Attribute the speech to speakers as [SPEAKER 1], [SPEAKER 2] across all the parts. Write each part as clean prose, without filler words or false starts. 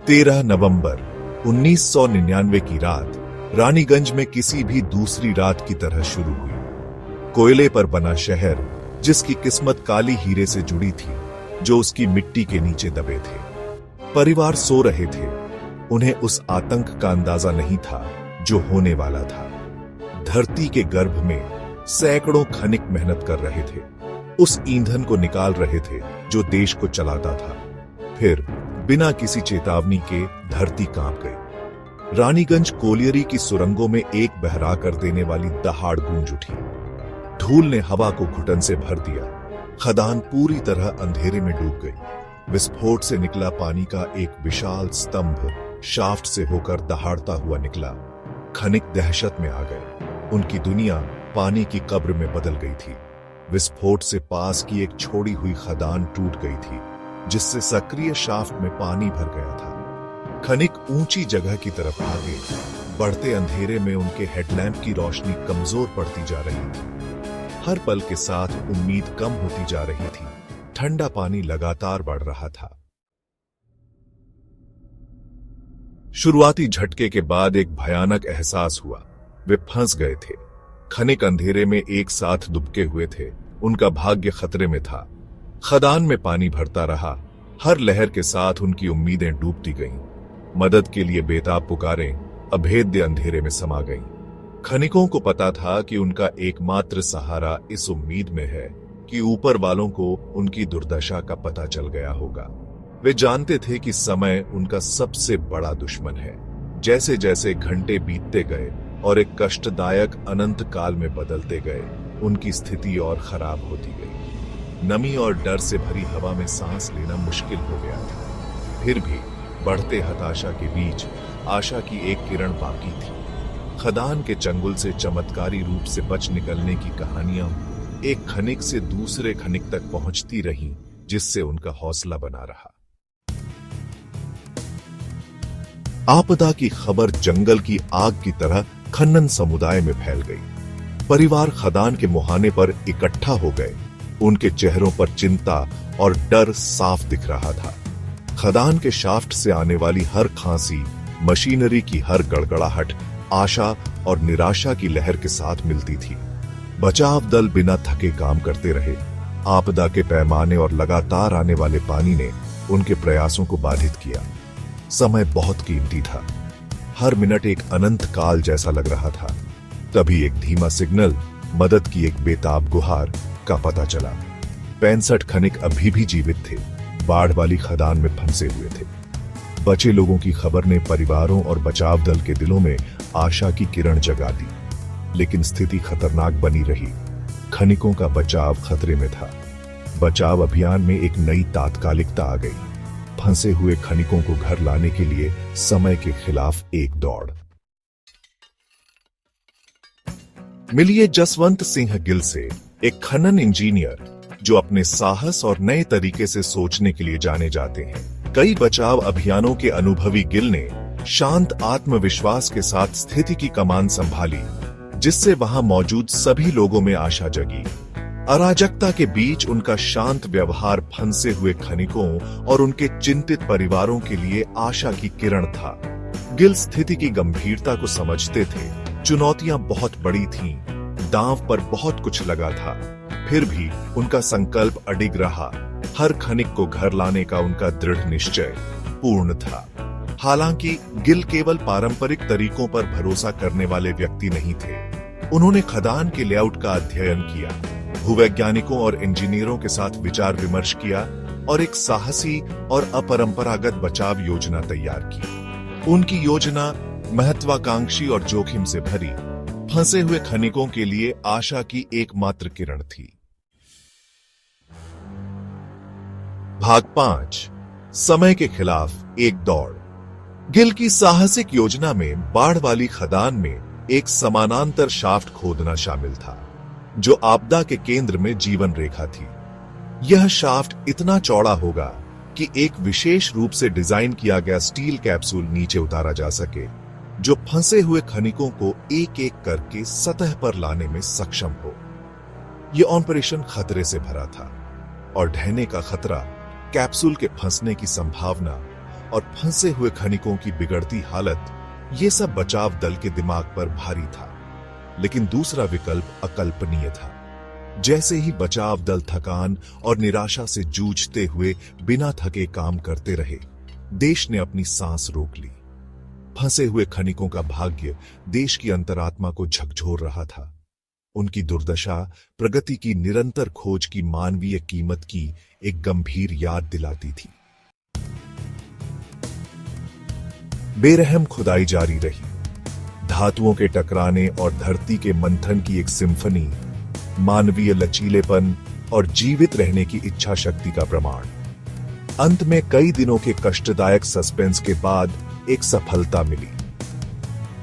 [SPEAKER 1] 13 नवंबर 1999 की रात रानीगंज में किसी भी दूसरी रात की तरह शुरू हुई। कोयले पर बना शहर, जिसकी किस्मत काली हीरे से जुड़ी थी, जो उसकी मिट्टी के नीचे दबे थे। परिवार सो रहे थे। उन्हें उस आतंक का अंदाजा नहीं था जो होने वाला था। धरती के गर्भ में सैकड़ों खनिक मेहनत कर रहे थे, उस ईंधन को निकाल रहे थे जो देश को चलाता था। फिर बिना किसी चेतावनी के धरती कांप गई। रानीगंज कोलियरी की सुरंगों में एक बहरा कर देने वाली दहाड़ गूंज उठी। धूल ने हवा को घुटन से भर दिया। खदान पूरी तरह अंधेरे में डूब गई। विस्फोट से निकला पानी का एक विशाल स्तंभ शाफ्ट से होकर दहाड़ता हुआ निकला। खनिक दहशत में आ गए। उनकी दुनिया पानी की कब्र में बदल गई थी। विस्फोट से पास की एक छोड़ी हुई खदान टूट गई थी, जिससे सक्रिय शाफ्ट में पानी भर गया था। खनिक ऊंची जगह की तरफ भागे। बढ़ते अंधेरे में उनके हेडलैम्प की रोशनी कमजोर पड़ती जा रही थी। हर पल के साथ उम्मीद कम होती जा रही थी। ठंडा पानी लगातार बढ़ रहा था। शुरुआती झटके के बाद एक भयानक एहसास हुआ। वे फंस गए थे। खनिक अंधेरे में एक साथ दुबके हुए थे। उनका भाग्य खतरे में था। खदान में पानी भरता रहा। हर लहर के साथ उनकी उम्मीदें डूबती गईं। मदद के लिए बेताब पुकारें अभेद्य अंधेरे में समा गईं। खनिकों को पता था कि उनका एकमात्र सहारा इस उम्मीद में है कि ऊपर वालों को उनकी दुर्दशा का पता चल गया होगा। वे जानते थे कि समय उनका सबसे बड़ा दुश्मन है। जैसे जैसे घंटे बीतते गए और एक कष्टदायक अनंत काल में बदलते गए, उनकी स्थिति और खराब होती गई। नमी और डर से भरी हवा में सांस लेना मुश्किल हो गया था। फिर भी बढ़ते हताशा के बीच आशा की एक किरण बाकी थी। खदान के चंगुल से चमत्कारी रूप से बच निकलने की कहानियां एक खनिक से दूसरे खनिक तक पहुंचती रहीं, जिससे उनका हौसला बना रहा। आपदा की खबर जंगल की आग की तरह खनन समुदाय में फैल गई। परिवार खदान के मुहाने पर इकट्ठा हो गए। उनके चेहरों पर चिंता और डर साफ दिख रहा था। खदान के शाफ्ट से आने वाली हर खांसी, मशीनरी की हर गड़गड़ाहट आशा और निराशा की लहर के साथ मिलती थी। बचाव दल बिना थके काम करते रहे। आपदा के पैमाने और लगातार आने वाले पानी ने उनके प्रयासों को बाधित किया। समय बहुत कीमती था। हर मिनट एक अनंत काल जैसा लग रहा था। तभी एक धीमा सिग्नल, मदद की एक बेताब गुहार का पता चला। 65 खनिक अभी भी जीवित थे। बाढ़ वाली खदान में फंसे हुए थे। बचे लोगों की खबर ने परिवारों और बचाव दल के दिलों में आशा की किरण जगा दी। लेकिन स्थिति खतरनाक बनी रही। खनिकों का बचाव खतरे में था। बचाव अभियान में एक नई तात्कालिकता आ गई। फंसे हुए खनिकों को घर लाने के लिए समय के खिलाफ एक दौड़। मिलिए जसवंत सिंह गिल से, एक खनन इंजीनियर जो अपने साहस और नए तरीके से सोचने के लिए जाने जाते हैं। कई बचाव अभियानों के अनुभवी गिल ने शांत आत्मविश्वास के साथ स्थिति की कमान संभाली, जिससे वहां मौजूद सभी लोगों में आशा जगी। अराजकता के बीच उनका शांत व्यवहार फंसे हुए खनिकों और उनके चिंतित परिवारों के लिए आशा की किरण था। गिल स्थिति की गंभीरता को समझते थे। चुनौतियां बहुत बड़ी थीं। दांव पर बहुत कुछ लगा था। फिर भी उनका संकल्प अडिग रहा। हर खनिक को घर लाने का उनका दृढ़ निश्चय पूर्ण था। हालांकि गिल केवल पारंपरिक तरीकों पर भरोसा करने वाले व्यक्ति नहीं थे। उन्होंने खदान के लेआउट का अध्ययन किया, भूवैज्ञानिकों और इंजीनियरों के साथ विचार विमर्श किया और एक साहसी और अपरंपरागत बचाव योजना तैयार की। उनकी योजना महत्वाकांक्षी और जोखिम से भरी, फंसे हुए खनिकों के लिए आशा की एकमात्र किरण थी। भाग 5, समय के खिलाफ एक दौड़। गिल की साहसिक योजना में बाढ़ वाली खदान में एक समानांतर शाफ्ट खोदना शामिल था, जो आपदा के केंद्र में जीवन रेखा थी। यह शाफ्ट इतना चौड़ा होगा कि एक विशेष रूप से डिजाइन किया गया स्टील कैप्सूल नीचे उतारा जा सके, जो फंसे हुए खनिकों को एक एक करके सतह पर लाने में सक्षम हो। यह ऑपरेशन खतरे से भरा था और ढहने का खतरा, कैप्सूल के फंसने की संभावना और फंसे हुए खनिकों की बिगड़ती हालत, ये सब बचाव दल के दिमाग पर भारी था। लेकिन दूसरा विकल्प अकल्पनीय था। जैसे ही बचाव दल थकान और निराशा से जूझते हुए बिना थके काम करते रहे, देश ने अपनी सांस रोक ली। फंसे हुए खनिकों का भाग्य देश की अंतरात्मा को झकझोर रहा था। उनकी दुर्दशा प्रगति की निरंतर खोज की मानवीय कीमत की एक गंभीर याद दिलाती थी। बेरहम खुदाई जारी रही, धातुओं के टकराने और धरती के मंथन की एक सिम्फनी, मानवीय लचीलेपन और जीवित रहने की इच्छा शक्ति का प्रमाण। अंत में कई दिनों के कष्टदायक सस्पेंस के बाद एक सफलता मिली।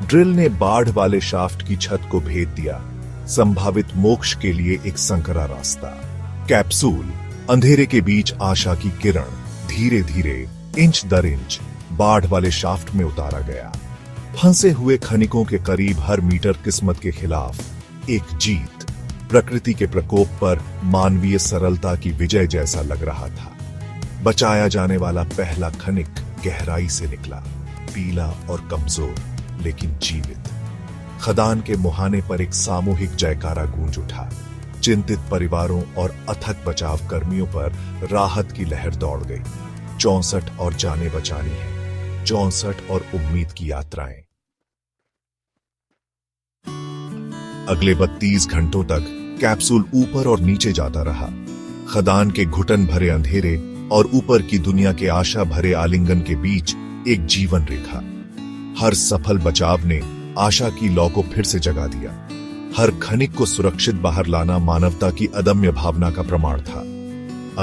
[SPEAKER 1] ड्रिल ने बाढ़ वाले शाफ्ट की छत को भेद दिया, संभावित मोक्ष के लिए एक संकरा रास्ता। कैप्सूल, अंधेरे के बीच आशा की किरण, धीरे धीरे इंच दर इंच बाढ़ वाले शाफ्ट में उतारा गया। फंसे हुए खनिकों के करीब हर मीटर किस्मत के खिलाफ एक जीत, प्रकृति के प्रकोप पर मानवीय सरलता की विजय जैसा लग रहा था। बचाया जाने वाला पहला खनिक गहराई से निकला, पीला और कमजोर लेकिन जीवित। खदान के मुहाने पर एक सामूहिक जयकारा गूंज उठा। चिंतित परिवारों और अथक बचाव कर्मियों पर राहत की लहर दौड़ गई। 64 और जाने बचानी है, 64 और उम्मीद की यात्राएं। अगले 32 घंटों तक कैप्सूल ऊपर और नीचे जाता रहा। खदान के घुटन भरे अंधेरे और ऊपर की दुनिया के आशा भरे आलिंगन के बीच एक जीवन रेखा। हर सफल बचाव ने आशा की लौ को फिर से जगा दिया। हर खनिक को सुरक्षित बाहर लाना मानवता की अदम्य भावना का प्रमाण था।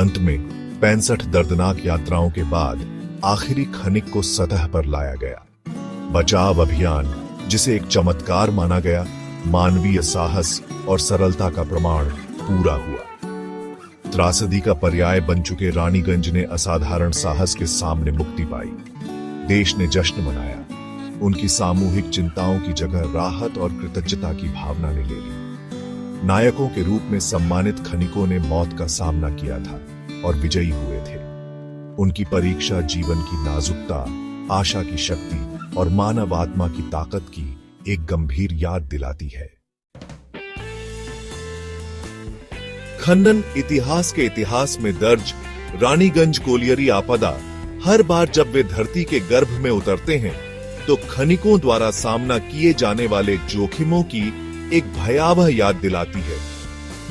[SPEAKER 1] अंत में 65 दर्दनाक यात्राओं के बाद आखिरी खनिक को सतह पर लाया गया। बचाव अभियान, जिसे एक चमत्कार माना गया, मानवीय साहस और सरलता का प्रमाण पूरा हुआ। त्रासदी का पर्याय बन चुके रानीगंज ने असाधारण साहस के सामने मुक्ति पाई। देश ने जश्न मनाया। उनकी सामूहिक चिंताओं की जगह राहत और कृतज्ञता की भावना ने ले ली। नायकों के रूप में सम्मानित खनिकों ने मौत का सामना किया था और विजयी हुए थे। उनकी परीक्षा जीवन की नाजुकता, आशा की शक्ति और मानव आत्मा की ताकत की एक गंभीर याद दिलाती है। खनन इतिहास के इतिहास में दर्ज रानीगंज कोलियरी आपदा हर बार जब वे धरती के गर्भ में उतरते हैं तो खनिकों द्वारा सामना किए जाने वाले जोखिमों की एक भयावह याद दिलाती है।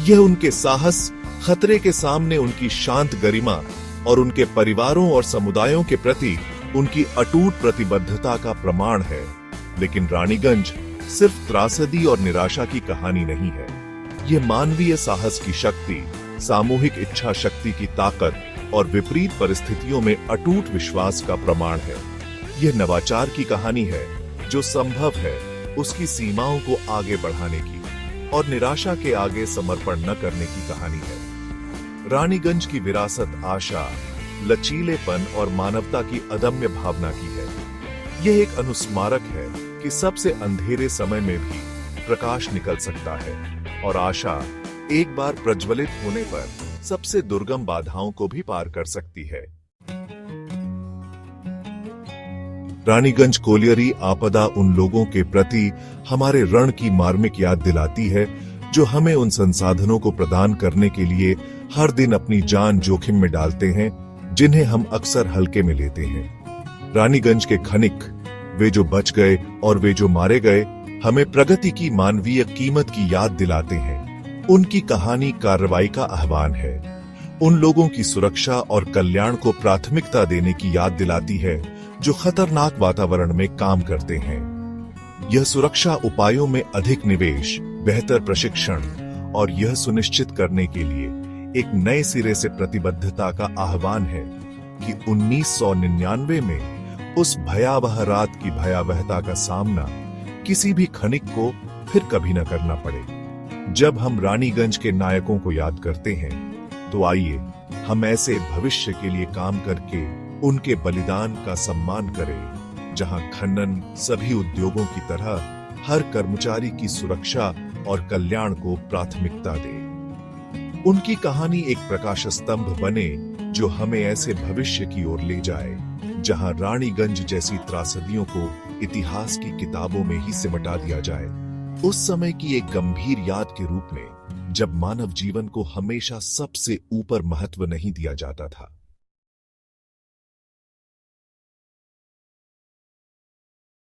[SPEAKER 1] यह उनके साहस, खतरे के सामने उनकी शांत गरिमा और उनके परिवारों और समुदायों के प्रति उनकी अटूट प्रतिबद्धता का प्रमाण है। लेकिन रानीगंज सिर्फ त्रासदी और निराशा की कहानी नहीं है। यह मानवीय साहस की शक्ति, सामूहिक इच्छा शक्ति की ताकत और विपरीत परिस्थितियों में अटूट विश्वास का प्रमाण है। यह नवाचार की कहानी है जो संभव है उसकी सीमाओं को आगे बढ़ाने की और निराशा के आगे समर्पण न करने की कहानी है। रानीगंज की विरासत आशा, लचीलेपन और मानवता की अदम्य भावना की है। यह एक अनुस्मारक है कि सबसे अंधेरे समय में भी प्रकाश निकल सकता है और आशा एक बार प्रज्वलित होने पर सबसे दुर्गम बाधाओं को भी पार कर सकती है। रानीगंज कोलियरी आपदा उन लोगों के प्रति हमारे रण की मार्मिक याद दिलाती है जो हमें उन संसाधनों को प्रदान करने के लिए हर दिन अपनी जान जोखिम में डालते हैं जिन्हें हम अक्सर हल्के में लेते हैं। रानीगंज के खनिक, वे जो बच गए और वे जो मारे गए, हमें प्रगति की मानवीय कीमत की याद दिलाते हैं। उनकी कहानी कार्रवाई का आह्वान है। उन लोगों की सुरक्षा और कल्याण को प्राथमिकता देने की याद दिलाती है जो खतरनाक वातावरण में काम करते हैं। यह सुरक्षा उपायों में अधिक निवेश, बेहतर प्रशिक्षण और यह सुनिश्चित करने के लिए एक नए सिरे से प्रतिबद्धता का आह्वान है कि 1999 में उस भयावह रात की भयावहता का सामना किसी भी खनिक को फिर कभी न करना पड़े। जब हम रानीगंज के नायकों को याद करते हैं तो आइए हम ऐसे भविष्य के लिए काम करके उनके बलिदान का सम्मान करें जहां खनन सभी उद्योगों की तरह हर कर्मचारी की सुरक्षा और कल्याण को प्राथमिकता दे। उनकी कहानी एक प्रकाश स्तंभ बने जो हमें ऐसे भविष्य की ओर ले जाए जहां रानीगंज जैसी त्रासदियों को इतिहास की किताबों में ही सिमटा दिया जाए, उस समय की एक गंभीर याद के रूप में, जब मानव जीवन को हमेशा सबसे ऊपर महत्व नहीं दिया जाता था।